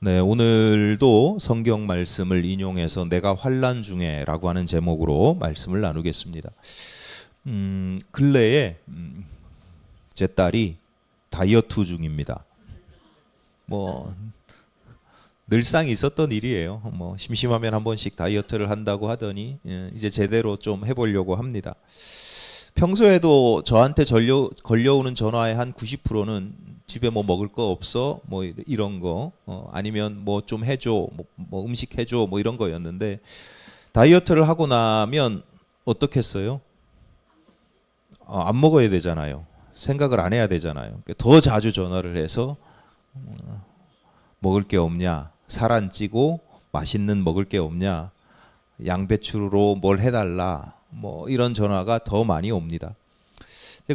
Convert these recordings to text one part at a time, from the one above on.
네, 오늘도 성경 말씀을 인용해서 내가 환난 중에라고 하는 제목으로 말씀을 나누겠습니다. 근래에 제 딸이 다이어트 중입니다. 뭐 늘상 있었던 일이에요. 뭐 심심하면 한 번씩 다이어트를 한다고 하더니 이제 제대로 좀 해보려고 합니다. 평소에도 저한테 걸려오는 전화의 한 90%는 집에 뭐 먹을 거 없어? 뭐 이런 거 아니면 뭐 좀 해줘, 뭐 음식 해줘, 뭐 이런 거였는데 다이어트를 하고 나면 어떻겠어요? 안 먹어야 되잖아요. 생각을 안 해야 되잖아요. 더 자주 전화를 해서 먹을 게 없냐, 살 안 찌고 맛있는 먹을 게 없냐, 양배추로 뭘 해달라, 뭐 이런 전화가 더 많이 옵니다.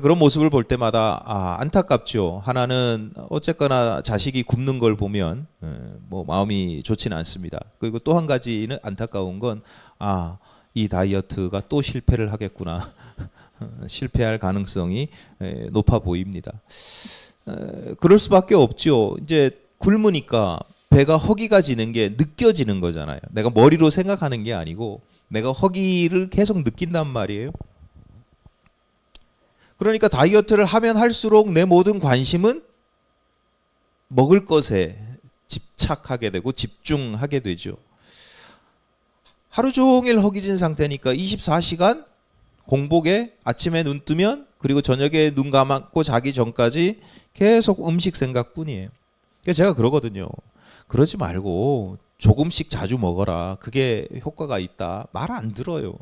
그런 모습을 볼 때마다 안타깝죠. 하나는 어쨌거나 자식이 굶는 걸 보면 뭐 마음이 좋지는 않습니다. 그리고 또 한 가지는 안타까운 건 이 다이어트가 또 실패를 하겠구나. 실패할 가능성이 높아 보입니다. 그럴 수밖에 없죠. 이제 굶으니까 배가 허기가 지는 게 느껴지는 거잖아요. 내가 머리로 생각하는 게 아니고 내가 허기를 계속 느낀단 말이에요. 그러니까 다이어트를 하면 할수록 내 모든 관심은 먹을 것에 집착하게 되고 집중하게 되죠. 하루 종일 허기진 상태니까 24시간 공복에 아침에 눈 뜨면 그리고 저녁에 눈 감고 자기 전까지 계속 음식 생각뿐이에요. 그래서 제가 그러거든요. 그러지 말고 조금씩 자주 먹어라. 그게 효과가 있다. 말 안 들어요.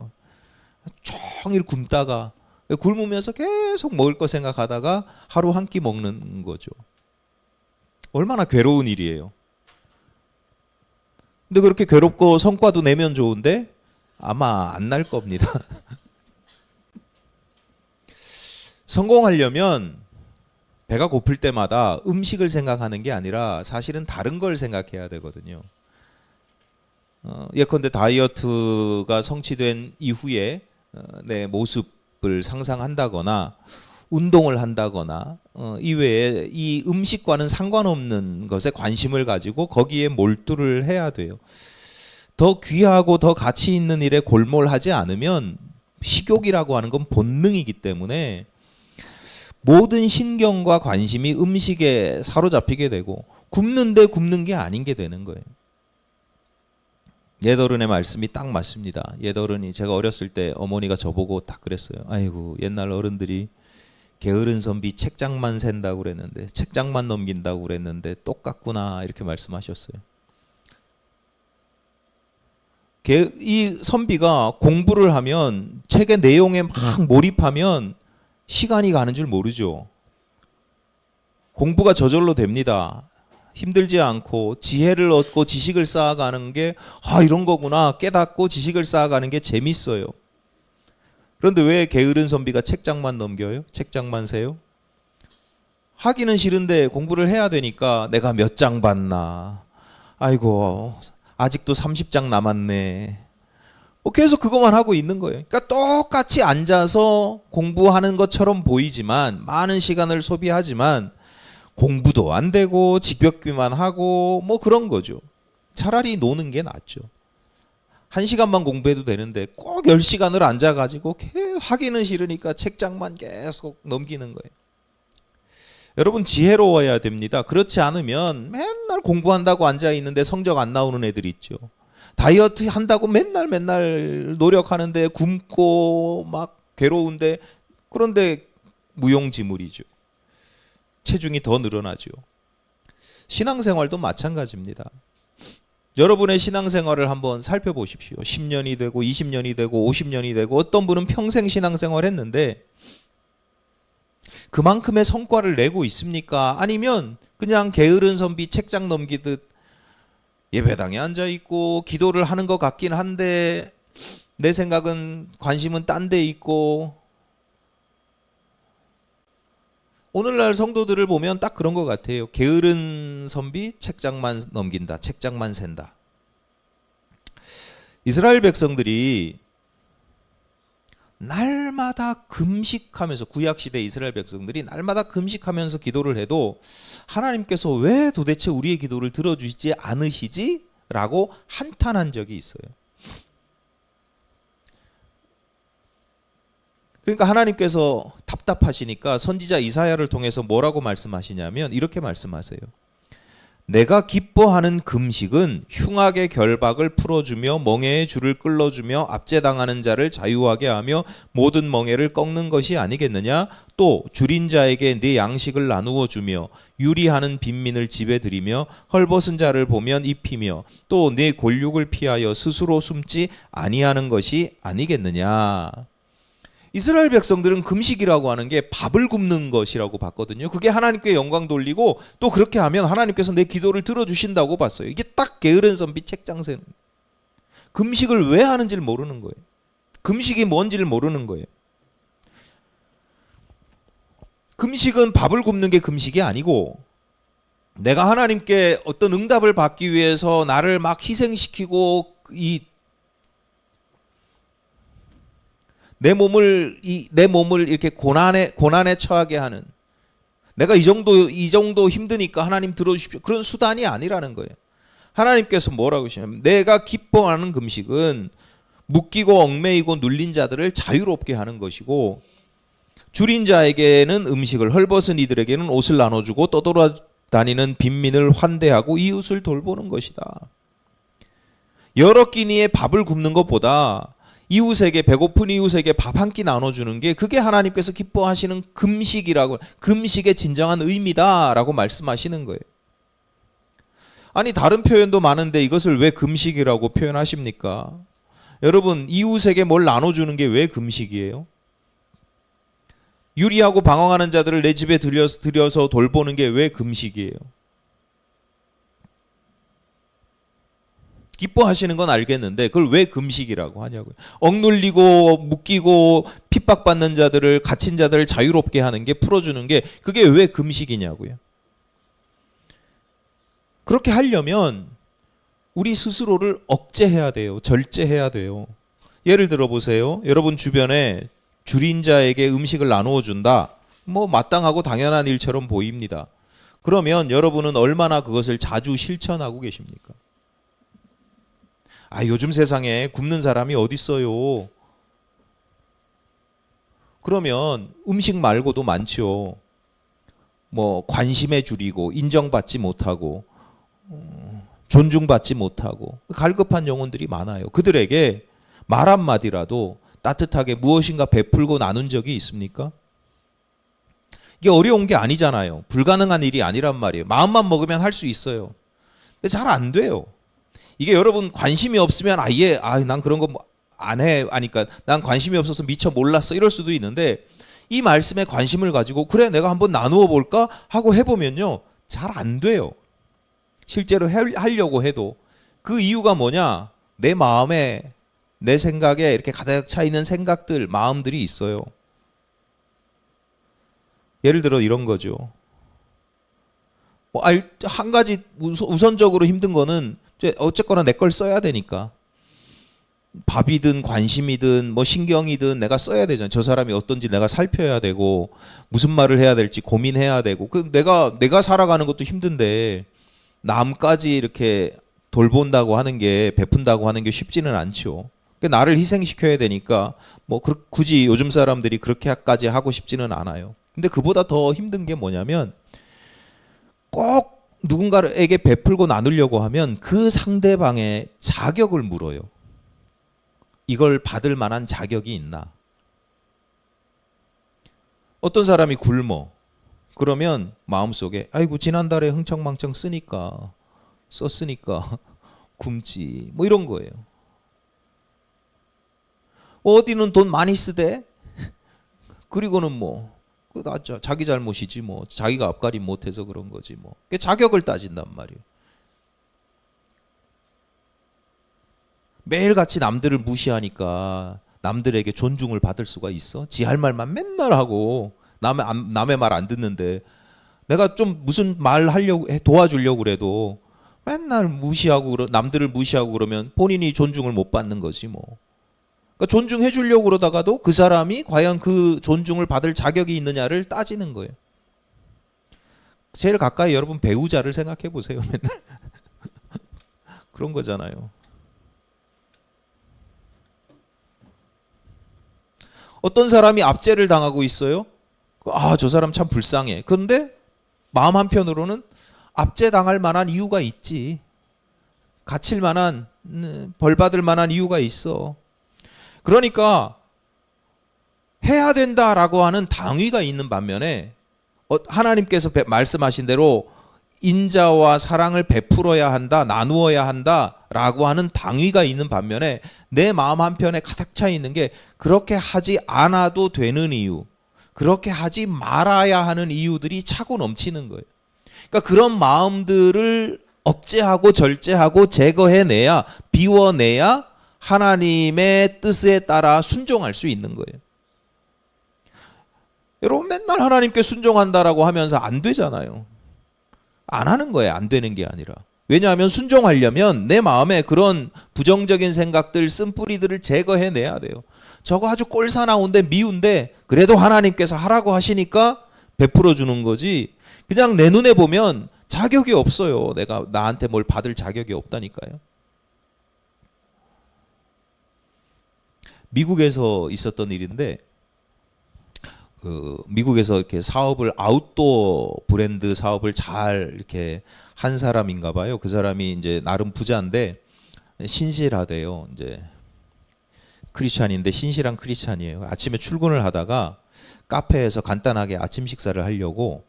종일 굶다가 굶으면서 계속 먹을 거 생각하다가 하루 한 끼 먹는 거죠. 얼마나 괴로운 일이에요. 근데 그렇게 괴롭고 성과도 내면 좋은데 아마 안 날 겁니다. 성공하려면 배가 고플 때마다 음식을 생각하는 게 아니라 사실은 다른 걸 생각해야 되거든요. 예컨대 다이어트가 성취된 이후에 내 모습을 상상한다거나 운동을 한다거나 이외에 이 음식과는 상관없는 것에 관심을 가지고 거기에 몰두를 해야 돼요. 더 귀하고 더 가치 있는 일에 골몰하지 않으면 식욕이라고 하는 건 본능이기 때문에 모든 신경과 관심이 음식에 사로잡히게 되고 굶는데 굶는 게 아닌 게 되는 거예요. 옛어른의 말씀이 딱 맞습니다. 옛어른이 제가 어렸을 때 어머니가 저보고 딱 그랬어요. 아이고 옛날 어른들이 게으른 선비 책장만 샌다고 그랬는데 책장만 넘긴다고 그랬는데 똑같구나 이렇게 말씀하셨어요. 이 선비가 공부를 하면 책의 내용에 막 몰입하면 시간이 가는 줄 모르죠. 공부가 저절로 됩니다. 힘들지 않고 지혜를 얻고 지식을 쌓아가는 게 이런 거구나 깨닫고 지식을 쌓아가는 게 재밌어요. 그런데 왜 게으른 선비가 책장만 넘겨요? 책장만 세요? 하기는 싫은데 공부를 해야 되니까 내가 몇 장 봤나. 아이고 아직도 30장 남았네. 계속 그것만 하고 있는 거예요. 그러니까 똑같이 앉아서 공부하는 것처럼 보이지만 많은 시간을 소비하지만 공부도 안 되고 집벽비만 하고 뭐 그런 거죠. 차라리 노는 게 낫죠. 1시간만 공부해도 되는데 꼭 10시간을 앉아가지고 하기는 싫으니까 책장만 계속 넘기는 거예요. 여러분 지혜로워야 됩니다. 그렇지 않으면 맨날 공부한다고 앉아있는데 성적 안 나오는 애들 있죠. 다이어트 한다고 맨날 노력하는데 굶고 막 괴로운데 그런데 무용지물이죠. 체중이 더 늘어나죠. 신앙생활도 마찬가지입니다. 여러분의 신앙생활을 한번 살펴보십시오. 10년이 되고 20년이 되고 50년이 되고 어떤 분은 평생 신앙생활 했는데 그만큼의 성과를 내고 있습니까? 아니면 그냥 게으른 선비 책장 넘기듯 예배당에 앉아있고 기도를 하는 것 같긴 한데 내 생각은 관심은 딴 데 있고 오늘날 성도들을 보면 딱 그런 것 같아요. 게으른 선비 책장만 넘긴다. 책장만 샌다. 이스라엘 백성들이 날마다 금식하면서, 구약시대 이스라엘 백성들이 날마다 금식하면서 기도를 해도 하나님께서 왜 도대체 우리의 기도를 들어주시지 않으시지? 라고 한탄한 적이 있어요. 그러니까 하나님께서 답답하시니까 선지자 이사야를 통해서 뭐라고 말씀하시냐면 이렇게 말씀하세요. 내가 기뻐하는 금식은 흉악의 결박을 풀어주며 멍에의 줄을 끌어주며 압제당하는 자를 자유하게 하며 모든 멍에를 꺾는 것이 아니겠느냐. 또 줄인 자에게 네 양식을 나누어 주며 유리하는 빈민을 집에 들이며 헐벗은 자를 보면 입히며 또 네 골육을 피하여 스스로 숨지 아니하는 것이 아니겠느냐. 이스라엘 백성들은 금식이라고 하는 게 밥을 굶는 것이라고 봤거든요. 그게 하나님께 영광 돌리고 또 그렇게 하면 하나님께서 내 기도를 들어주신다고 봤어요. 이게 딱 게으른 선비 책장새는. 금식을 왜 하는지를 모르는 거예요. 금식이 뭔지를 모르는 거예요. 금식은 밥을 굶는 게 금식이 아니고, 내가 하나님께 어떤 응답을 받기 위해서 나를 막 희생시키고 내 몸을 이렇게 고난에 처하게 하는, 내가 이 정도 힘드니까 하나님 들어주십시오, 그런 수단이 아니라는 거예요. 하나님께서 뭐라고 하시냐면 내가 기뻐하는 금식은 묶이고 얽매이고 눌린 자들을 자유롭게 하는 것이고, 줄인 자에게는 음식을, 헐벗은 이들에게는 옷을 나눠주고 떠돌아다니는 빈민을 환대하고 이웃을 돌보는 것이다. 여러 끼니의 밥을 굶는 것보다 이웃에게, 배고픈 이웃에게 밥 한 끼 나눠주는 게, 그게 하나님께서 기뻐하시는 금식이라고, 금식의 진정한 의미다라고 말씀하시는 거예요. 아니 다른 표현도 많은데 이것을 왜 금식이라고 표현하십니까? 여러분, 이웃에게 뭘 나눠주는 게 왜 금식이에요? 유리하고 방황하는 자들을 내 집에 들여서 돌보는 게 왜 금식이에요? 기뻐하시는 건 알겠는데 그걸 왜 금식이라고 하냐고요. 억눌리고 묶이고 핍박받는 자들을, 갇힌 자들을 자유롭게 하는 게, 풀어주는 게, 그게 왜 금식이냐고요. 그렇게 하려면 우리 스스로를 억제해야 돼요. 절제해야 돼요. 예를 들어 보세요. 여러분 주변에 줄인 자에게 음식을 나누어 준다. 뭐 마땅하고 당연한 일처럼 보입니다. 그러면 여러분은 얼마나 그것을 자주 실천하고 계십니까? 요즘 세상에 굶는 사람이 어디 있어요? 그러면 음식 말고도 많죠. 뭐 관심에 줄이고 인정받지 못하고 존중받지 못하고 갈급한 영혼들이 많아요. 그들에게 말 한마디라도 따뜻하게 무엇인가 베풀고 나눈 적이 있습니까? 이게 어려운 게 아니잖아요. 불가능한 일이 아니란 말이에요. 마음만 먹으면 할 수 있어요. 근데 잘 안 돼요. 이게 여러분 관심이 없으면 아예 난 그런 거 안 해 하니까 난 관심이 없어서 미처 몰랐어 이럴 수도 있는데, 이 말씀에 관심을 가지고 그래 내가 한번 나누어 볼까 하고 해보면요 잘 안 돼요. 실제로 하려고 해도. 그 이유가 뭐냐? 내 마음에, 내 생각에 이렇게 가득 차 있는 생각들, 마음들이 있어요. 예를 들어 이런 거죠. 한 가지 우선적으로 힘든 거는 어쨌거나 내 걸 써야 되니까, 밥이든 관심이든 뭐 신경이든 내가 써야 되잖아요. 저 사람이 어떤지 내가 살펴야 되고 무슨 말을 해야 될지 고민해야 되고, 내가 살아가는 것도 힘든데 남까지 이렇게 돌본다고 하는 게, 베푼다고 하는 게 쉽지는 않죠. 나를 희생시켜야 되니까 뭐 굳이 요즘 사람들이 그렇게까지 하고 싶지는 않아요. 근데 그보다 더 힘든 게 뭐냐면, 꼭 누군가에게 베풀고 나누려고 하면 그 상대방의 자격을 물어요. 이걸 받을 만한 자격이 있나? 어떤 사람이 굶어. 그러면 마음속에 아이고 지난달에 흥청망청 썼으니까 굶지, 뭐 이런 거예요. 어디는 돈 많이 쓰대? 그리고는 뭐 자기 잘못이지 뭐, 자기가 앞가림 못해서 그런 거지 뭐. 자격을 따진단 말이에요. 매일같이 남들을 무시하니까 남들에게 존중을 받을 수가 있어? 지 할 말만 맨날 하고 남의 말 안 듣는데, 내가 좀 무슨 말 하려고 도와주려고 그래도 맨날 무시하고 남들을 무시하고 그러면 본인이 존중을 못 받는 거지 뭐. 그러니까 존중해 주려고 그러다가도 그 사람이 과연 그 존중을 받을 자격이 있느냐를 따지는 거예요. 제일 가까이 여러분 배우자를 생각해 보세요. 맨날 그런 거잖아요. 어떤 사람이 압제를 당하고 있어요. 아, 저 사람 참 불쌍해. 그런데 마음 한편으로는 압제당할 만한 이유가 있지. 갇힐 만한, 벌 받을 만한 이유가 있어. 그러니까 해야 된다라고 하는 당위가 있는 반면에 하나님께서 말씀하신 대로 인자와 사랑을 베풀어야 한다, 나누어야 한다라고 하는 당위가 있는 반면에 내 마음 한편에 가득 차 있는 게 그렇게 하지 않아도 되는 이유, 그렇게 하지 말아야 하는 이유들이 차고 넘치는 거예요. 그러니까 그런 마음들을 억제하고 절제하고 제거해내야, 비워내야 하나님의 뜻에 따라 순종할 수 있는 거예요. 여러분 맨날 하나님께 순종한다라고 하면서 안 되잖아요. 안 하는 거예요. 안 되는 게 아니라. 왜냐하면 순종하려면 내 마음에 그런 부정적인 생각들, 쓴뿌리들을 제거해내야 돼요. 저거 아주 꼴사나운데 미운데 그래도 하나님께서 하라고 하시니까 베풀어 주는 거지. 그냥 내 눈에 보면 자격이 없어요. 내가 나한테 뭘 받을 자격이 없다니까요. 미국에서 있었던 일인데 미국에서 이렇게 사업을 아웃도어 브랜드 사업을 잘 이렇게 한 사람인가 봐요. 그 사람이 이제 나름 부자인데 신실하대요. 이제 크리스찬인데 신실한 크리스찬이에요. 아침에 출근을 하다가 카페에서 간단하게 아침 식사를 하려고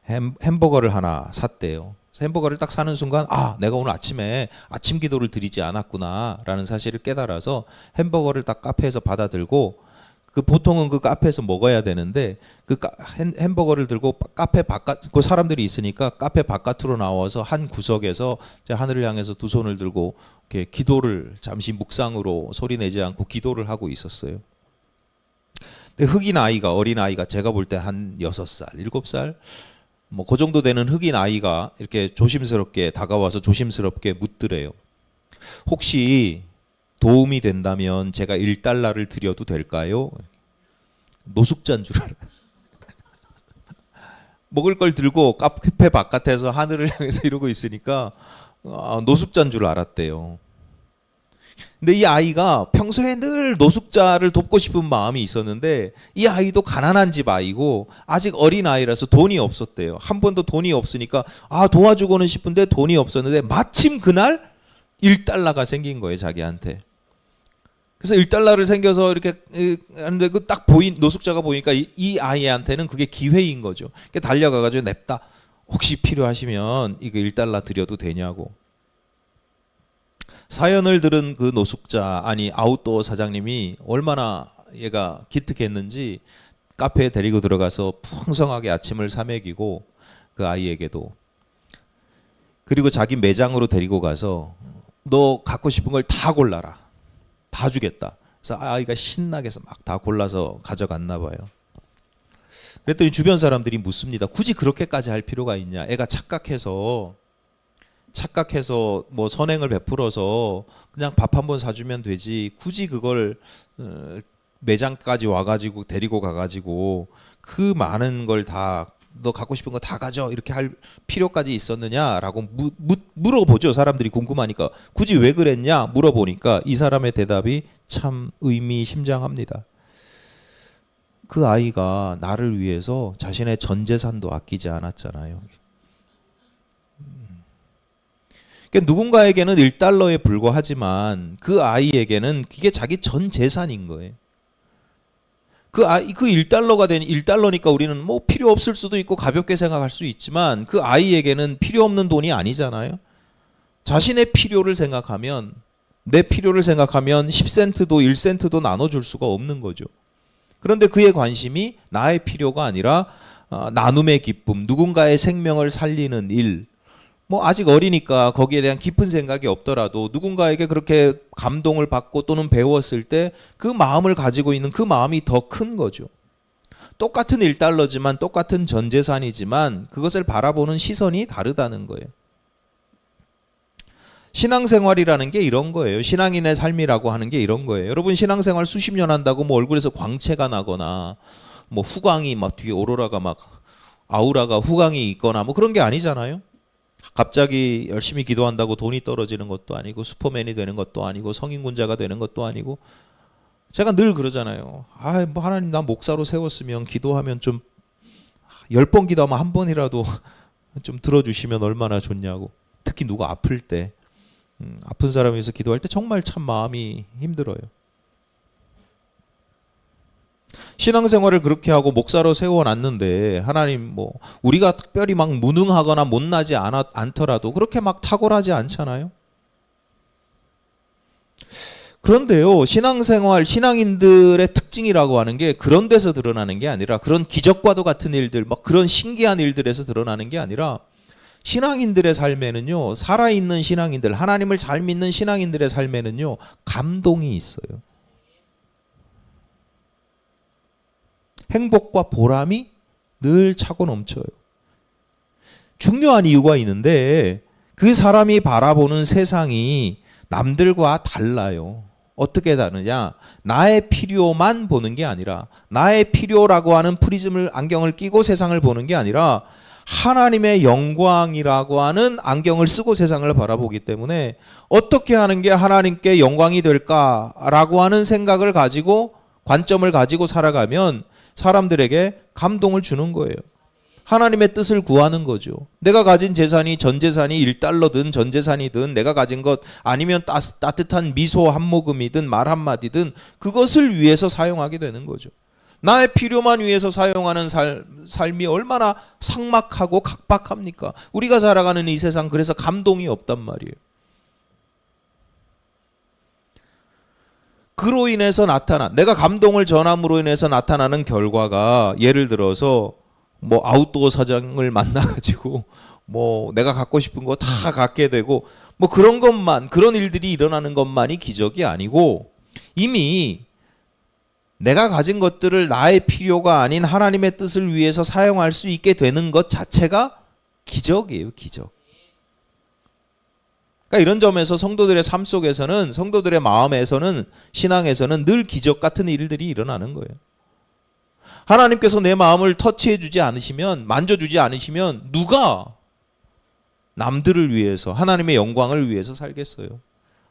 햄버거를 하나 샀대요. 햄버거를 딱 사는 순간 아, 내가 오늘 아침에 아침 기도를 드리지 않았구나라는 사실을 깨달아서 햄버거를 딱 카페에서 받아들고 그 보통은 그 카페에서 먹어야 되는데 그 햄버거를 들고 카페 바깥 그 사람들이 있으니까 카페 바깥으로 나와서 한 구석에서 하늘을 향해서 두 손을 들고 이렇게 기도를 잠시 묵상으로 소리 내지 않고 기도를 하고 있었어요. 근데 흑인 아이가 어린 아이가 제가 볼 때 한 6살, 7살 뭐 그 정도 되는 흑인 아이가 이렇게 조심스럽게 다가와서 조심스럽게 묻더래요. 혹시 도움이 된다면 제가 1달러를 드려도 될까요? 노숙자인 줄 알아요. 먹을 걸 들고 카페 바깥에서 하늘을 향해서 이러고 있으니까 노숙자인 줄 알았대요. 근데 이 아이가 평소에 늘 노숙자를 돕고 싶은 마음이 있었는데 이 아이도 가난한 집 아이고 아직 어린 아이라서 돈이 없었대요. 한 번도 돈이 없으니까 도와주고는 싶은데 돈이 없었는데 마침 그날 1달러가 생긴 거예요, 자기한테. 그래서 1달러를 생겨서 이렇게 하는데 그 딱 노숙자가 보니까 이 아이한테는 그게 기회인 거죠. 달려가가지고 냅다 혹시 필요하시면 이거 1달러 드려도 되냐고. 사연을 들은 그 노숙자 아니 아웃도어 사장님이 얼마나 얘가 기특했는지 카페에 데리고 들어가서 풍성하게 아침을 사 먹이고 그 아이에게도 그리고 자기 매장으로 데리고 가서 너 갖고 싶은 걸 다 골라라. 다 주겠다. 그래서 아이가 신나게 해서 막 다 골라서 가져갔나 봐요. 그랬더니 주변 사람들이 묻습니다. 굳이 그렇게까지 할 필요가 있냐? 애가 착각해서 뭐 선행을 베풀어서 그냥 밥 한 번 사주면 되지. 굳이 그걸 매장까지 와가지고 데리고 가가지고 그 많은 걸 다 너 갖고 싶은 거 다 가져 이렇게 할 필요까지 있었느냐라고 물어보죠. 사람들이 궁금하니까 굳이 왜 그랬냐 물어보니까 이 사람의 대답이 참 의미심장합니다. 그 아이가 나를 위해서 자신의 전 재산도 아끼지 않았잖아요. 그러니까 누군가에게는 1달러에 불과하지만 그 아이에게는 그게 자기 전 재산인 거예요. 그 1달러가 된 1달러니까 우리는 뭐 필요 없을 수도 있고 가볍게 생각할 수 있지만 그 아이에게는 필요 없는 돈이 아니잖아요. 자신의 필요를 생각하면 내 필요를 생각하면 10센트도 1센트도 나눠줄 수가 없는 거죠. 그런데 그의 관심이 나의 필요가 아니라 나눔의 기쁨, 누군가의 생명을 살리는 일, 뭐 아직 어리니까 거기에 대한 깊은 생각이 없더라도 누군가에게 그렇게 감동을 받고 또는 배웠을 때 그 마음을 가지고 있는 그 마음이 더 큰 거죠. 똑같은 1달러지만 똑같은 전 재산이지만 그것을 바라보는 시선이 다르다는 거예요. 신앙생활이라는 게 이런 거예요. 신앙인의 삶이라고 하는 게 이런 거예요. 여러분 신앙생활 수십 년 한다고 뭐 얼굴에서 광채가 나거나 뭐 후광이 막 뒤에 오로라가 막 아우라가 후광이 있거나 뭐 그런 게 아니잖아요. 갑자기 열심히 기도한다고 돈이 떨어지는 것도 아니고 슈퍼맨이 되는 것도 아니고 성인군자가 되는 것도 아니고 제가 늘 그러잖아요. 뭐 하나님 나 목사로 세웠으면 기도하면 좀 10번 기도하면 한 번이라도 좀 들어주시면 얼마나 좋냐고. 특히 누가 아플 때 아픈 사람 위해서 기도할 때 정말 참 마음이 힘들어요. 신앙생활을 그렇게 하고 목사로 세워놨는데 하나님 뭐 우리가 특별히 막 무능하거나 못나지 않더라도 그렇게 막 탁월하지 않잖아요. 그런데요, 신앙생활, 신앙인들의 특징이라고 하는 게 그런 데서 드러나는 게 아니라 그런 기적과도 같은 일들, 막 그런 신기한 일들에서 드러나는 게 아니라 신앙인들의 삶에는요, 살아있는 신앙인들, 하나님을 잘 믿는 신앙인들의 삶에는요, 감동이 있어요. 행복과 보람이 늘 차고 넘쳐요. 중요한 이유가 있는데 그 사람이 바라보는 세상이 남들과 달라요. 어떻게 다르냐? 나의 필요만 보는 게 아니라 나의 필요라고 하는 프리즘을 안경을 끼고 세상을 보는 게 아니라 하나님의 영광이라고 하는 안경을 쓰고 세상을 바라보기 때문에 어떻게 하는 게 하나님께 영광이 될까라고 하는 생각을 가지고 관점을 가지고 살아가면 사람들에게 감동을 주는 거예요. 하나님의 뜻을 구하는 거죠. 내가 가진 재산이 전 재산이 1달러든 전 재산이든 내가 가진 것 아니면 따뜻한 미소 한 모금이든 말 한마디든 그것을 위해서 사용하게 되는 거죠. 나의 필요만 위해서 사용하는 삶이 얼마나 삭막하고 각박합니까? 우리가 살아가는 이 세상 그래서 감동이 없단 말이에요. 그로 인해서 내가 감동을 전함으로 인해서 나타나는 결과가 예를 들어서 뭐 아웃도어 사장을 만나가지고 뭐 내가 갖고 싶은 거 다 갖게 되고 뭐 그런 일들이 일어나는 것만이 기적이 아니고 이미 내가 가진 것들을 나의 필요가 아닌 하나님의 뜻을 위해서 사용할 수 있게 되는 것 자체가 기적이에요, 기적. 그러니까 이런 점에서 성도들의 삶 속에서는 성도들의 마음에서는 신앙에서는 늘 기적 같은 일들이 일어나는 거예요. 하나님께서 내 마음을 터치해 주지 않으시면 만져주지 않으시면 누가 남들을 위해서 하나님의 영광을 위해서 살겠어요.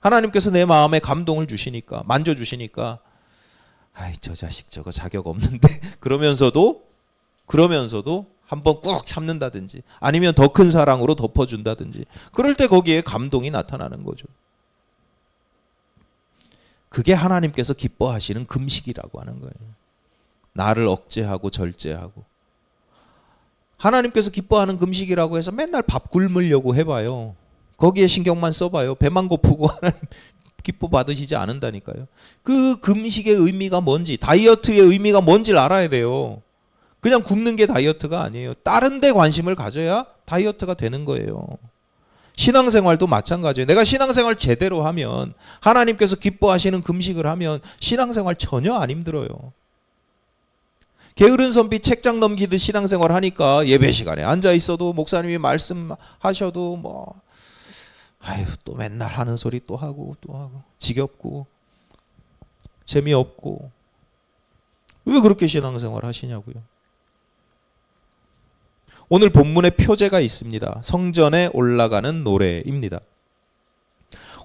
하나님께서 내 마음에 감동을 주시니까 만져주시니까 아이 저 자식 저거 자격 없는데 그러면서도 한번 꾹 참는다든지 아니면 더 큰 사랑으로 덮어준다든지 그럴 때 거기에 감동이 나타나는 거죠. 그게 하나님께서 기뻐하시는 금식이라고 하는 거예요. 나를 억제하고 절제하고 하나님께서 기뻐하는 금식이라고 해서 맨날 밥 굶으려고 해봐요. 거기에 신경만 써봐요. 배만 고프고 하나님 기뻐 받으시지 않는다니까요. 그 금식의 의미가 뭔지 다이어트의 의미가 뭔지를 알아야 돼요. 그냥 굶는 게 다이어트가 아니에요. 다른 데 관심을 가져야 다이어트가 되는 거예요. 신앙생활도 마찬가지예요. 내가 신앙생활 제대로 하면 하나님께서 기뻐하시는 금식을 하면 신앙생활 전혀 안 힘들어요. 게으른 선비 책장 넘기듯 신앙생활 하니까 예배 시간에 앉아 있어도 목사님이 말씀하셔도 뭐 아유 또 맨날 하는 소리 또 하고 지겹고 재미없고 왜 그렇게 신앙생활 하시냐고요. 오늘 본문에 표제가 있습니다. 성전에 올라가는 노래입니다.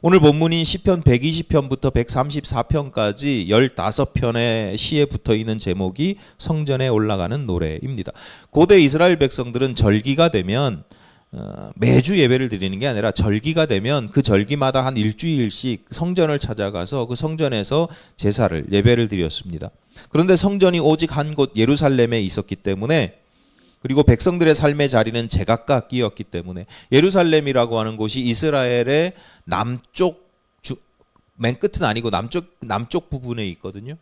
오늘 본문인 시편 120편부터 134편까지 15편의 시에 붙어있는 제목이 성전에 올라가는 노래입니다. 고대 이스라엘 백성들은 절기가 되면 매주 예배를 드리는 게 아니라 절기가 되면 그 절기마다 한 일주일씩 성전을 찾아가서 그 성전에서 제사를 예배를 드렸습니다. 그런데 성전이 오직 한 곳 예루살렘에 있었기 때문에 그리고 백성들의 삶의 자리는 제각각이었기 때문에 예루살렘이라고 하는 곳이 이스라엘의 남쪽 맨 끝은 아니고 남쪽 부분에 있거든요.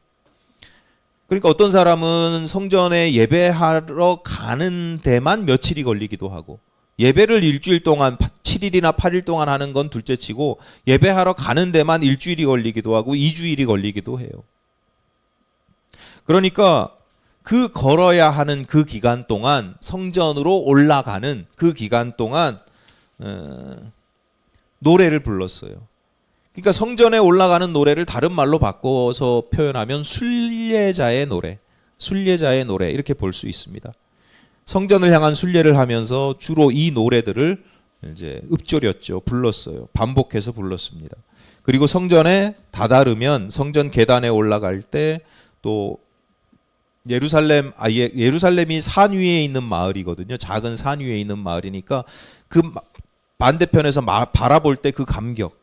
그러니까 어떤 사람은 성전에 예배하러 가는 데만 며칠이 걸리기도 하고 예배를 일주일 동안 7일이나 8일 동안 하는 건 둘째치고 예배하러 가는 데만 일주일이 걸리기도 하고 2주일이 걸리기도 해요. 그러니까 그 걸어야 하는 그 기간 동안 성전으로 올라가는 그 기간 동안 노래를 불렀어요. 그러니까 성전에 올라가는 노래를 다른 말로 바꿔서 표현하면 순례자의 노래, 순례자의 노래 이렇게 볼 수 있습니다. 성전을 향한 순례를 하면서 주로 이 노래들을 이제 읊조렸죠. 불렀어요. 반복해서 불렀습니다. 그리고 성전에 다다르면 성전 계단에 올라갈 때 또 예루살렘이 산 위에 있는 마을이거든요. 작은 산 위에 있는 마을이니까 그 반대편에서 바라볼 때 그 감격.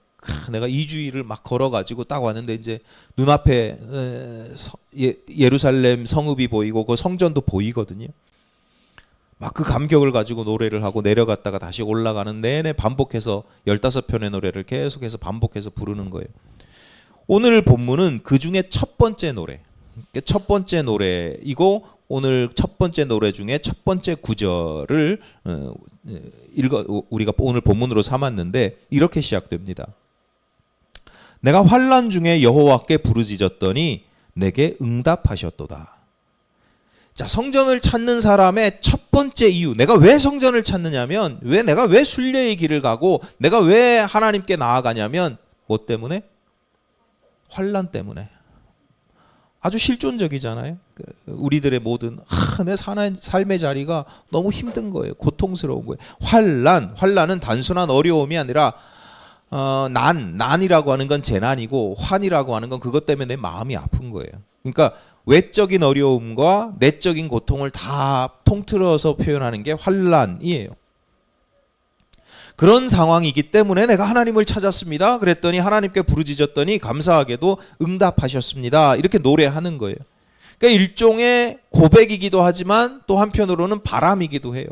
내가 이 주일을 막 걸어가지고 딱 왔는데 이제 눈앞에 예루살렘 성읍이 보이고 그 성전도 보이거든요. 막 그 감격을 가지고 노래를 하고 내려갔다가 다시 올라가는 내내 반복해서 15편의 노래를 계속해서 반복해서 부르는 거예요. 오늘 본문은 그 중에 첫 번째 노래, 첫 번째 노래이고 오늘 첫 번째 노래 중에 첫 번째 구절을 우리가 오늘 본문으로 삼았는데 이렇게 시작됩니다. 내가 환난 중에 여호와께 부르짖었더니 내게 응답하셨도다. 자, 성전을 찾는 사람의 첫 번째 이유, 내가 왜 성전을 찾느냐면, 내가 왜 순례의 길을 가고, 내가 왜 하나님께 나아가냐면, 뭐 때문에? 환난 때문에. 아주 실존적이잖아요. 우리들의 모든 내 삶의 자리가 너무 힘든 거예요. 고통스러운 거예요. 환난은 단순한 어려움이 아니라 난이라고 하는 건 재난이고 환이라고 하는 건 그것 때문에 내 마음이 아픈 거예요. 그러니까 외적인 어려움과 내적인 고통을 다 통틀어서 표현하는 게 환난이에요. 그런 상황이기 때문에 내가 하나님을 찾았습니다. 그랬더니 하나님께 부르짖었더니 감사하게도 응답하셨습니다. 이렇게 노래하는 거예요. 그러니까 일종의 고백이기도 하지만 또 한편으로는 바람이기도 해요.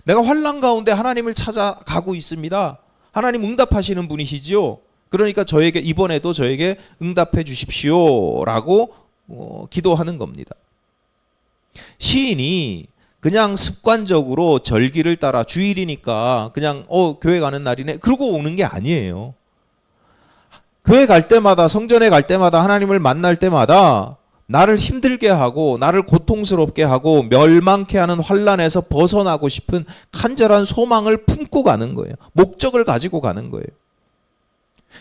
내가 환난 가운데 하나님을 찾아가고 있습니다. 하나님 응답하시는 분이시지요. 그러니까 이번에도 저에게 응답해 주십시오라고 기도하는 겁니다. 시인이 그냥 습관적으로 절기를 따라 주일이니까 그냥 교회 가는 날이네 그러고 오는 게 아니에요. 교회 갈 때마다 성전에 갈 때마다 하나님을 만날 때마다 나를 힘들게 하고 나를 고통스럽게 하고 멸망케 하는 환난에서 벗어나고 싶은 간절한 소망을 품고 가는 거예요. 목적을 가지고 가는 거예요.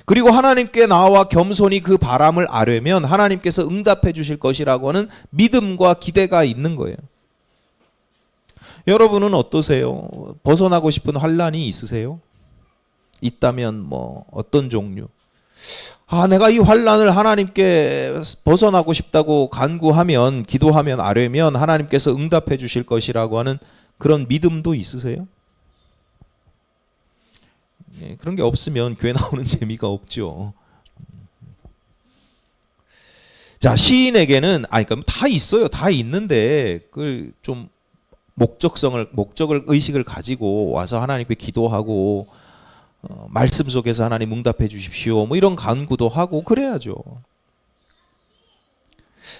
그리고 하나님께 나와 겸손히 그 바람을 아뢰면 하나님께서 응답해 주실 것이라고 하는 믿음과 기대가 있는 거예요. 여러분은 어떠세요? 벗어나고 싶은 환난이 있으세요? 있다면 뭐 어떤 종류? 내가 이 환난을 하나님께 벗어나고 싶다고 간구하면 기도하면 아뢰면 하나님께서 응답해 주실 것이라고 하는 그런 믿음도 있으세요? 그런 게 없으면 교회 나오는 재미가 없죠. 자, 시인에게는 그러니까 다 있어요. 다 있는데 그걸 좀 목적을 의식을 가지고 와서 하나님께 기도하고 말씀 속에서 하나님 응답해 주십시오. 뭐 이런 간구도 하고 그래야죠.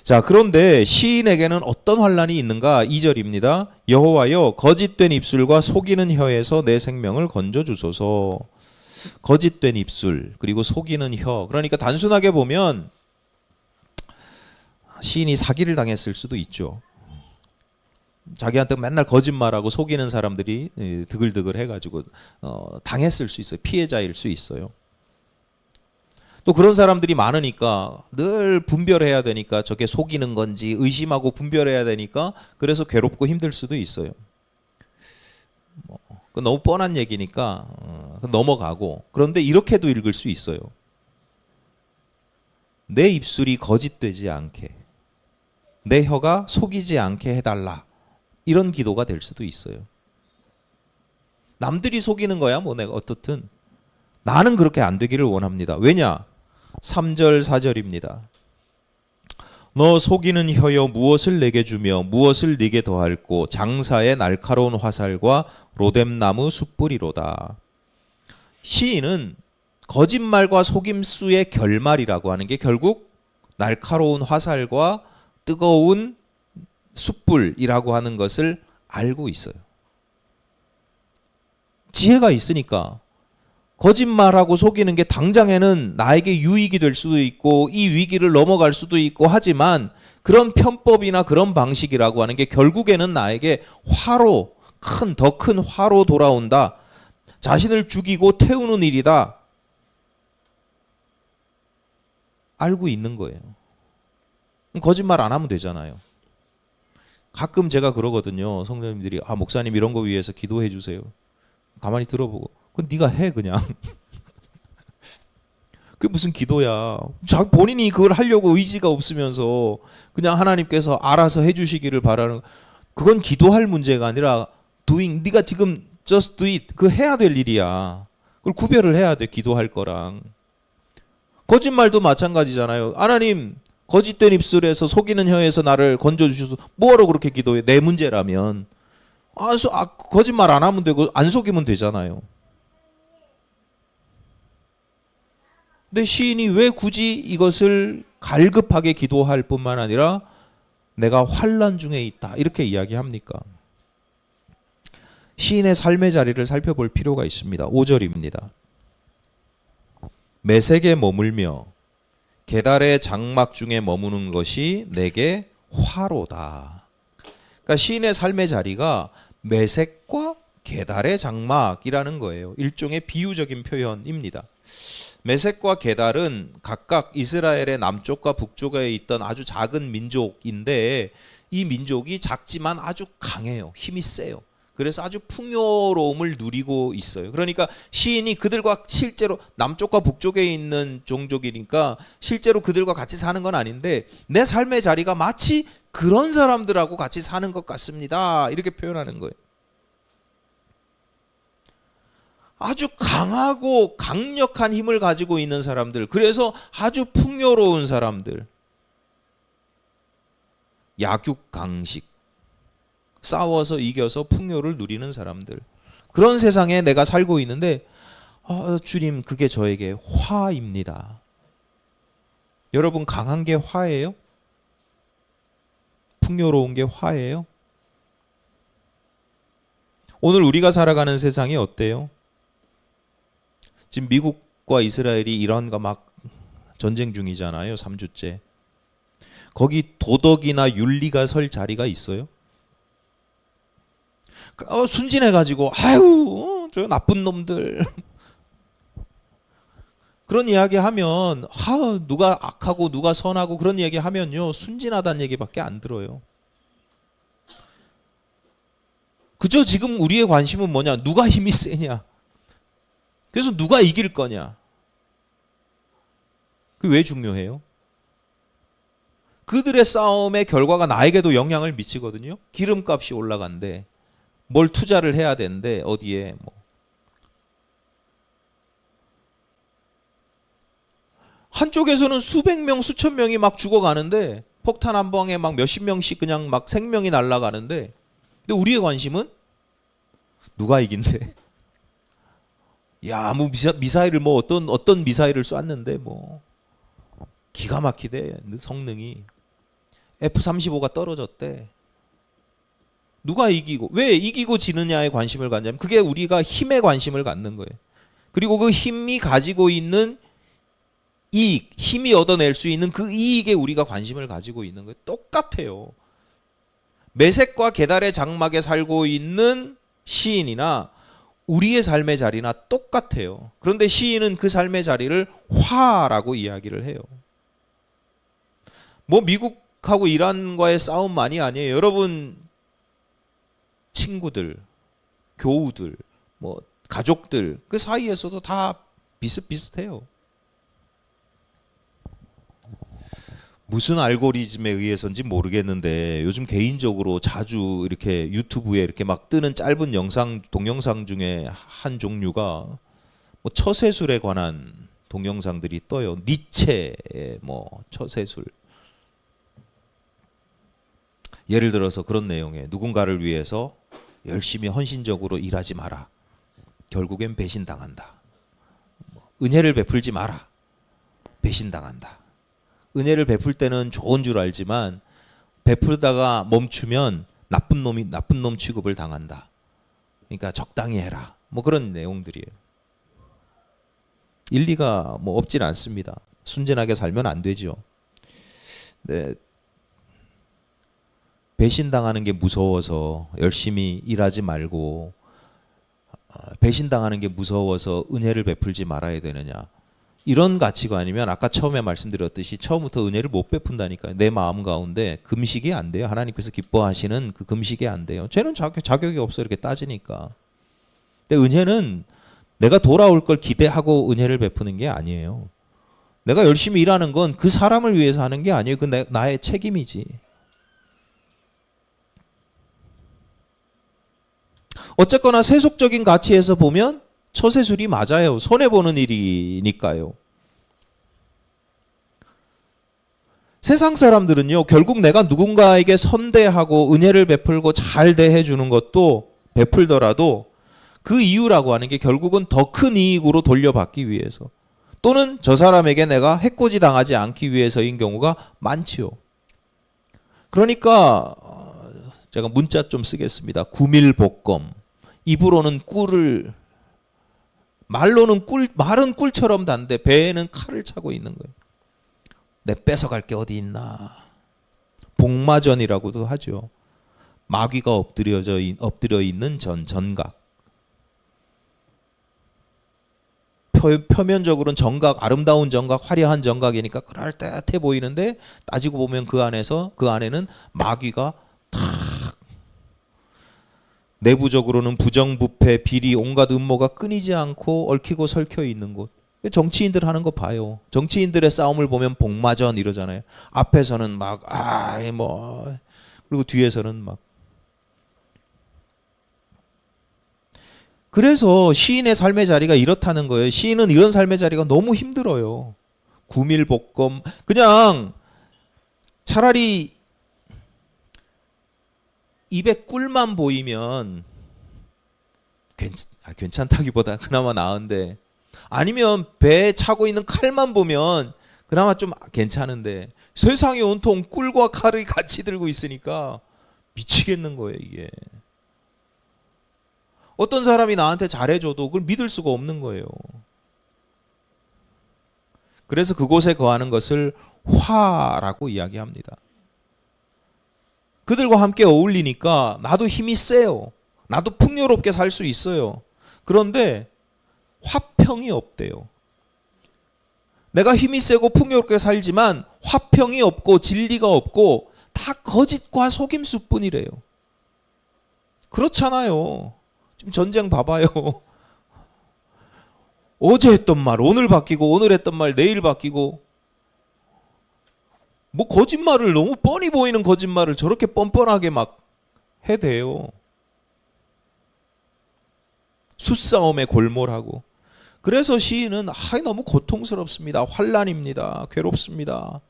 자, 그런데 시인에게는 어떤 환난이 있는가? 2절입니다. 여호와여 거짓된 입술과 속이는 혀에서 내 생명을 건져 주소서. 거짓된 입술 그리고 속이는 혀. 그러니까 단순하게 보면 시인이 사기를 당했을 수도 있죠. 자기한테 맨날 거짓말하고 속이는 사람들이 드글드글 해가지고 당했을 수 있어요. 피해자일 수 있어요. 또 그런 사람들이 많으니까 늘 분별해야 되니까 저게 속이는 건지 의심하고 분별해야 되니까 그래서 괴롭고 힘들 수도 있어요. 너무 뻔한 얘기니까 넘어가고. 그런데 이렇게도 읽을 수 있어요. 내 입술이 거짓되지 않게, 내 혀가 속이지 않게 해달라. 이런 기도가 될 수도 있어요. 남들이 속이는 거야 뭐 내가 어떻든 나는 그렇게 안 되기를 원합니다. 왜냐? 3절 4절입니다. 너 속이는 혀여 무엇을 내게 주며 무엇을 네게 더할꼬 장사의 날카로운 화살과 로뎀나무 숯불이로다. 시인은 거짓말과 속임수의 결말이라고 하는 게 결국 날카로운 화살과 뜨거운 숯불이라고 하는 것을 알고 있어요. 지혜가 있으니까 거짓말하고 속이는 게 당장에는 나에게 유익이 될 수도 있고 이 위기를 넘어갈 수도 있고 하지만 그런 편법이나 그런 방식이라고 하는 게 결국에는 나에게 화로 더 큰 화로 돌아온다. 자신을 죽이고 태우는 일이다. 알고 있는 거예요. 거짓말 안 하면 되잖아요. 가끔 제가 그러거든요. 성도님들이 목사님 이런 거 위해서 기도해 주세요. 가만히 들어보고 그건 네가 해 그냥. 그게 무슨 기도야. 본인이 그걸 하려고 의지가 없으면서 그냥 하나님께서 알아서 해주시기를 바라는, 그건 기도할 문제가 아니라 doing. 네가 지금 just do it. 그 해야 될 일이야. 그걸 구별을 해야 돼, 기도할 거랑. 거짓말도 마찬가지잖아요. 하나님, 거짓된 입술에서 속이는 혀에서 나를 건져주셔서 뭐하러 그렇게 기도해? 내 문제라면. 거짓말 안 하면 되고 안 속이면 되잖아요. 근데 시인이 왜 굳이 이것을 갈급하게 기도할 뿐만 아니라 내가 환난 중에 있다 이렇게 이야기합니까? 시인의 삶의 자리를 살펴볼 필요가 있습니다. 5절입니다. 메색에 머물며 게달의 장막 중에 머무는 것이 내게 화로다. 그러니까 시인의 삶의 자리가 메색과 게달의 장막이라는 거예요. 일종의 비유적인 표현입니다. 메색과 게달은 각각 이스라엘의 남쪽과 북쪽에 있던 아주 작은 민족인데, 이 민족이 작지만 아주 강해요. 힘이 세요. 그래서 아주 풍요로움을 누리고 있어요. 그러니까 시인이 그들과 실제로 남쪽과 북쪽에 있는 종족이니까 실제로 그들과 같이 사는 건 아닌데, 내 삶의 자리가 마치 그런 사람들하고 같이 사는 것 같습니다. 이렇게 표현하는 거예요. 아주 강하고 강력한 힘을 가지고 있는 사람들, 그래서 아주 풍요로운 사람들, 약육강식, 싸워서 이겨서 풍요를 누리는 사람들, 그런 세상에 내가 살고 있는데 주님, 그게 저에게 화입니다. 여러분, 강한 게 화예요? 풍요로운 게 화예요? 오늘 우리가 살아가는 세상이 어때요? 지금 미국과 이스라엘이 이란과 막 전쟁 중이잖아요. 3주째. 거기 도덕이나 윤리가 설 자리가 있어요? 순진해가지고 아유 저 나쁜 놈들 그런 이야기 하면 누가 악하고 누가 선하고 그런 이야기 하면요, 순진하다는 얘기밖에 안 들어요. 그저 지금 우리의 관심은 뭐냐? 누가 힘이 세냐? 그래서 누가 이길 거냐? 그게 왜 중요해요? 그들의 싸움의 결과가 나에게도 영향을 미치거든요. 기름값이 올라간대. 뭘 투자를 해야 되는데 어디에 한쪽에서는 수백 명, 수천 명이 막 죽어가는데, 폭탄 한 방에 막 몇십 명씩 그냥 막 생명이 날아가는데, 근데 우리의 관심은 누가 이긴대? 야, 미사일을 어떤 미사일을 쐈는데 기가 막히대, 성능이. F-35가 떨어졌대. 누가 이기고, 왜 이기고 지느냐에 관심을 갖냐면 그게 우리가 힘에 관심을 갖는 거예요. 그리고 그 힘이 가지고 있는 이익, 힘이 얻어낼 수 있는 그 이익에 우리가 관심을 가지고 있는 거예요. 똑같아요. 메색과 게달의 장막에 살고 있는 시인이나 우리의 삶의 자리나 똑같아요. 그런데 시인은 그 삶의 자리를 화라고 이야기를 해요. 미국하고 이란과의 싸움만이 아니에요. 여러분 친구들, 교우들, 가족들 그 사이에서도 다 비슷비슷해요. 무슨 알고리즘에 의해서인지 모르겠는데 요즘 개인적으로 자주 이렇게 유튜브에 이렇게 막 뜨는 짧은 동영상 중에 한 종류가 처세술에 관한 동영상들이 떠요. 니체의 처세술. 예를 들어서 그런 내용에 누군가를 위해서 열심히 헌신적으로 일하지 마라. 결국엔 배신당한다. 은혜를 베풀지 마라. 배신당한다. 은혜를 베풀 때는 좋은 줄 알지만 베풀다가 멈추면 나쁜 놈 취급을 당한다. 그러니까 적당히 해라. 그런 내용들이에요. 일리가 없진 않습니다. 순진하게 살면 안 되죠. 네. 배신당하는 게 무서워서 열심히 일하지 말고 배신당하는 게 무서워서 은혜를 베풀지 말아야 되느냐. 이런 가치관이면 아까 처음에 말씀드렸듯이 처음부터 은혜를 못 베푼다니까요. 내 마음 가운데 금식이 안 돼요. 하나님께서 기뻐하시는 그 금식이 안 돼요. 쟤는 자격이 없어 이렇게 따지니까. 근데 은혜는 내가 돌아올 걸 기대하고 은혜를 베푸는 게 아니에요. 내가 열심히 일하는 건 그 사람을 위해서 하는 게 아니에요. 그 나의 책임이지. 어쨌거나 세속적인 가치에서 보면 처세술이 맞아요. 손해보는 일이니까요. 세상 사람들은요, 결국 내가 누군가에게 선대하고 은혜를 베풀고 잘 대해주는 것도 베풀더라도 그 이유라고 하는 게 결국은 더 큰 이익으로 돌려받기 위해서 또는 저 사람에게 내가 해코지 당하지 않기 위해서인 경우가 많지요. 그러니까 제가 문자 좀 쓰겠습니다. 구밀복검. 입으로는 꿀을, 말로는 말은 꿀처럼 단데 배에는 칼을 차고 있는 거예요. 내 뺏어갈 게 어디 있나. 복마전이라고도 하죠. 마귀가 엎드려 있는 전각. 표면적으로는 정각, 아름다운 정각, 화려한 정각이니까 그럴듯해 보이는데 따지고 보면 그 안에는 마귀가 탁 내부적으로는 부정부패, 비리, 온갖 음모가 끊이지 않고 얽히고 설켜 있는 곳. 정치인들 하는 거 봐요. 정치인들의 싸움을 보면 복마전 이러잖아요. 앞에서는 막 그리고 뒤에서는 막. 그래서 시인의 삶의 자리가 이렇다는 거예요. 시인은 이런 삶의 자리가 너무 힘들어요. 구밀복검. 그냥 차라리 입에 꿀만 보이면 괜찮다기보다 그나마 나은데, 아니면 배에 차고 있는 칼만 보면 그나마 좀 괜찮은데 세상에 온통 꿀과 칼을 같이 들고 있으니까 미치겠는 거예요. 이게 어떤 사람이 나한테 잘해줘도 그걸 믿을 수가 없는 거예요. 그래서 그곳에 거하는 것을 화라고 이야기합니다. 그들과 함께 어울리니까 나도 힘이 세요. 나도 풍요롭게 살 수 있어요. 그런데 화평이 없대요. 내가 힘이 세고 풍요롭게 살지만 화평이 없고 진리가 없고 다 거짓과 속임수뿐이래요. 그렇잖아요. 지금 전쟁 봐봐요. 어제 했던 말 오늘 바뀌고, 오늘 했던 말 내일 바뀌고, 뭐 거짓말을, 너무 뻔히 보이는 거짓말을 저렇게 뻔뻔하게 막 해대요. 숫싸움에 골몰하고. 그래서 시인은 너무 고통스럽습니다. 환난입니다. 괴롭습니다.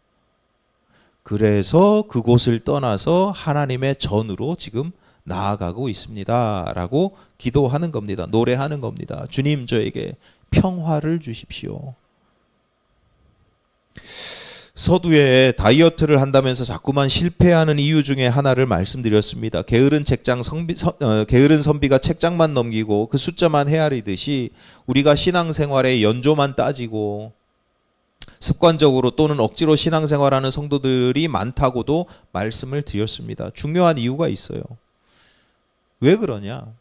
그래서 그곳을 떠나서 하나님의 전으로 지금 나아가고 있습니다. 라고 기도하는 겁니다. 노래하는 겁니다. 주님, 저에게 평화를 주십시오. 서두에 다이어트를 한다면서 자꾸만 실패하는 이유 중에 하나를 말씀드렸습니다. 게으른 선비가 책장만 넘기고 그 숫자만 헤아리듯이 우리가 신앙생활의 연조만 따지고 습관적으로 또는 억지로 신앙생활하는 성도들이 많다고도 말씀을 드렸습니다. 중요한 이유가 있어요. 왜 그러냐?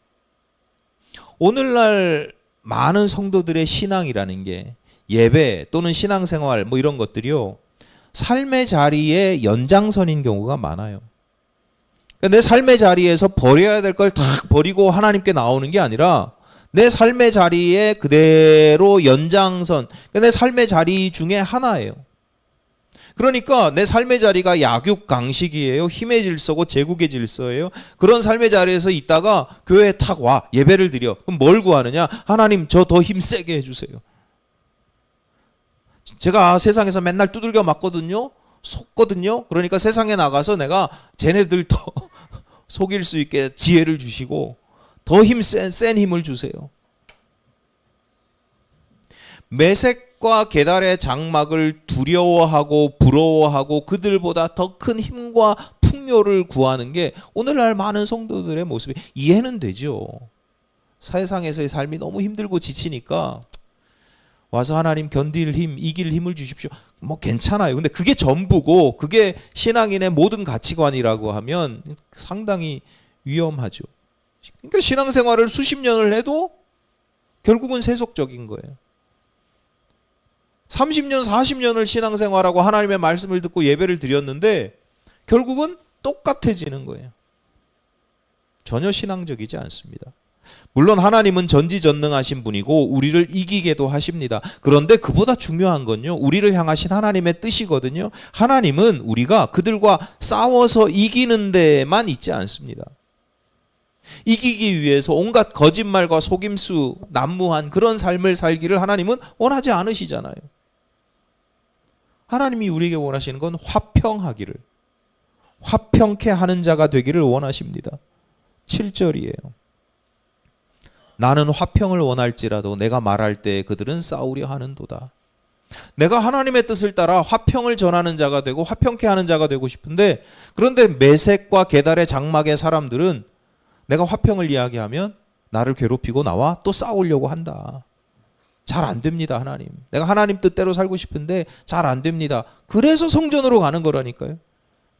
오늘날 많은 성도들의 신앙이라는 게, 예배 또는 신앙생활 이런 것들이요, 삶의 자리의 연장선인 경우가 많아요. 그러니까 내 삶의 자리에서 버려야 될 걸 다 버리고 하나님께 나오는 게 아니라 내 삶의 자리에 그대로 연장선, 그러니까 내 삶의 자리 중에 하나예요. 그러니까 내 삶의 자리가 약육강식이에요. 힘의 질서고 제국의 질서예요. 그런 삶의 자리에서 있다가 교회에 탁 와, 예배를 드려. 그럼 뭘 구하느냐? 하나님, 저 더 힘 세게 해주세요. 제가 세상에서 맨날 두들겨 맞거든요. 속거든요. 그러니까 세상에 나가서 내가 쟤네들 더 속일 수 있게 지혜를 주시고 더 센 힘을 주세요. 메색과 게달의 장막을 두려워하고 부러워하고 그들보다 더 큰 힘과 풍요를 구하는 게 오늘날 많은 성도들의 모습이, 이해는 되죠. 세상에서의 삶이 너무 힘들고 지치니까 와서 하나님 견딜 힘, 이길 힘을 주십시오. 괜찮아요. 근데 그게 전부고 그게 신앙인의 모든 가치관이라고 하면 상당히 위험하죠. 그러니까 신앙생활을 수십 년을 해도 결국은 세속적인 거예요. 30년, 40년을 신앙생활하고 하나님의 말씀을 듣고 예배를 드렸는데 결국은 똑같아지는 거예요. 전혀 신앙적이지 않습니다. 물론 하나님은 전지전능하신 분이고 우리를 이기게도 하십니다. 그런데 그보다 중요한 건요, 우리를 향하신 하나님의 뜻이거든요. 하나님은 우리가 그들과 싸워서 이기는 데만 있지 않습니다. 이기기 위해서 온갖 거짓말과 속임수, 난무한 그런 삶을 살기를 하나님은 원하지 않으시잖아요. 하나님이 우리에게 원하시는 건 화평하기를, 화평케 하는 자가 되기를 원하십니다. 7절이에요. 나는 화평을 원할지라도 내가 말할 때 그들은 싸우려 하는도다. 내가 하나님의 뜻을 따라 화평을 전하는 자가 되고 화평케 하는 자가 되고 싶은데, 그런데 메섹과 게달의 장막의 사람들은 내가 화평을 이야기하면 나를 괴롭히고 나와 또 싸우려고 한다. 잘 안 됩니다, 하나님. 내가 하나님 뜻대로 살고 싶은데 잘 안 됩니다. 그래서 성전으로 가는 거라니까요.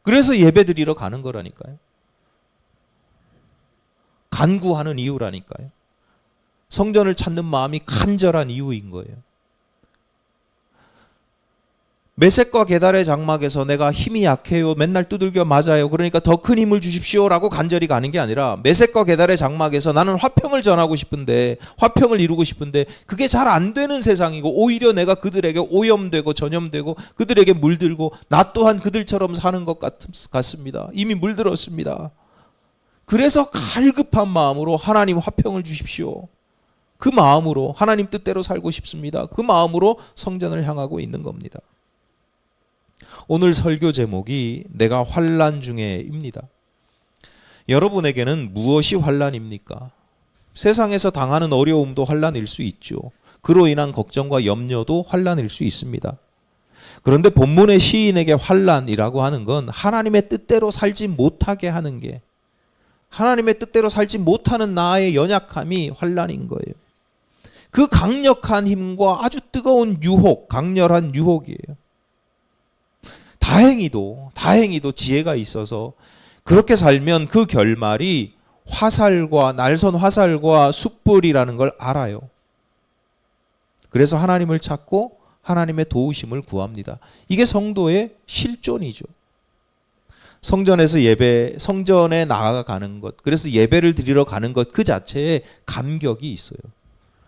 그래서 예배 드리러 가는 거라니까요. 간구하는 이유라니까요. 성전을 찾는 마음이 간절한 이유인 거예요. 메섹과 게달의 장막에서 내가 힘이 약해요, 맨날 두들겨 맞아요, 그러니까 더 큰 힘을 주십시오라고 간절히 가는 게 아니라, 메섹과 게달의 장막에서 나는 화평을 전하고 싶은데, 화평을 이루고 싶은데 그게 잘 안 되는 세상이고 오히려 내가 그들에게 오염되고 전염되고 그들에게 물들고 나 또한 그들처럼 사는 것 같습니다. 이미 물들었습니다. 그래서 갈급한 마음으로 하나님 화평을 주십시오, 그 마음으로 하나님 뜻대로 살고 싶습니다, 그 마음으로 성전을 향하고 있는 겁니다. 오늘 설교 제목이 내가 환난 중에입니다. 여러분에게는 무엇이 환난입니까? 세상에서 당하는 어려움도 환난일 수 있죠. 그로 인한 걱정과 염려도 환난일 수 있습니다. 그런데 본문의 시인에게 환난이라고 하는 건 하나님의 뜻대로 살지 못하게 하는 게, 하나님의 뜻대로 살지 못하는 나의 연약함이 환난인 거예요. 그 강력한 힘과 아주 뜨거운 유혹, 강렬한 유혹이에요. 다행히도 지혜가 있어서 그렇게 살면 그 결말이 화살과 날선 화살과 숯불이라는 걸 알아요. 그래서 하나님을 찾고 하나님의 도우심을 구합니다. 이게 성도의 실존이죠. 성전에서 성전에 나아가는 것, 그래서 예배를 드리러 가는 것 그 자체에 감격이 있어요.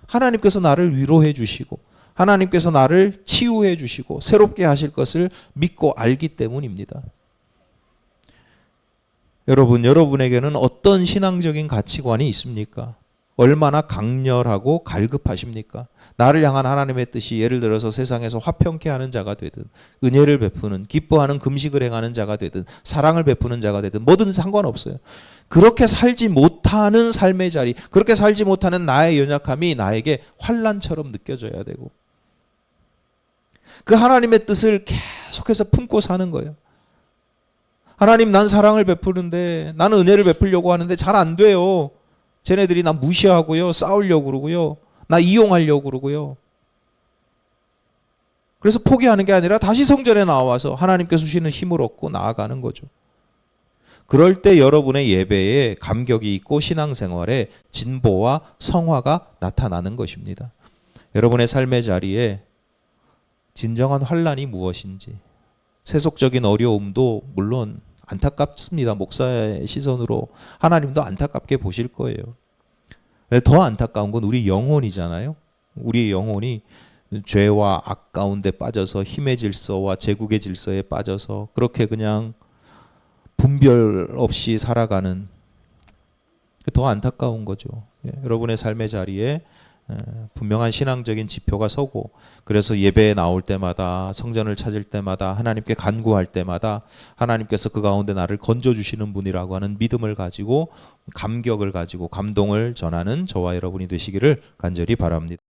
하나님께서 나를 위로해 주시고 하나님께서 나를 치유해 주시고 새롭게 하실 것을 믿고 알기 때문입니다. 여러분에게는 어떤 신앙적인 가치관이 있습니까? 얼마나 강렬하고 갈급하십니까? 나를 향한 하나님의 뜻이, 예를 들어서 세상에서 화평케 하는 자가 되든, 은혜를 베푸는, 기뻐하는 금식을 행하는 자가 되든, 사랑을 베푸는 자가 되든 뭐든 상관없어요. 그렇게 살지 못하는 삶의 자리, 그렇게 살지 못하는 나의 연약함이 나에게 환난처럼 느껴져야 되고, 그 하나님의 뜻을 계속해서 품고 사는 거예요. 하나님, 난 사랑을 베푸는데, 나는 은혜를 베풀려고 하는데 잘 안 돼요. 쟤네들이 나 무시하고요, 싸우려고 그러고요, 나 이용하려고 그러고요. 그래서 포기하는 게 아니라 다시 성전에 나와서 하나님께서 주시는 힘을 얻고 나아가는 거죠. 그럴 때 여러분의 예배에 감격이 있고 신앙생활에 진보와 성화가 나타나는 것입니다. 여러분의 삶의 자리에 진정한 환난이 무엇인지, 세속적인 어려움도 물론 안타깝습니다. 목사의 시선으로 하나님도 안타깝게 보실 거예요. 더 안타까운 건 우리 영혼이잖아요. 우리 영혼이 죄와 악 가운데 빠져서 힘의 질서와 제국의 질서에 빠져서 그렇게 그냥 분별 없이 살아가는, 더 안타까운 거죠. 여러분의 삶의 자리에 분명한 신앙적인 지표가 서고, 그래서 예배에 나올 때마다, 성전을 찾을 때마다, 하나님께 간구할 때마다 하나님께서 그 가운데 나를 건져주시는 분이라고 하는 믿음을 가지고, 감격을 가지고 감동을 전하는 저와 여러분이 되시기를 간절히 바랍니다.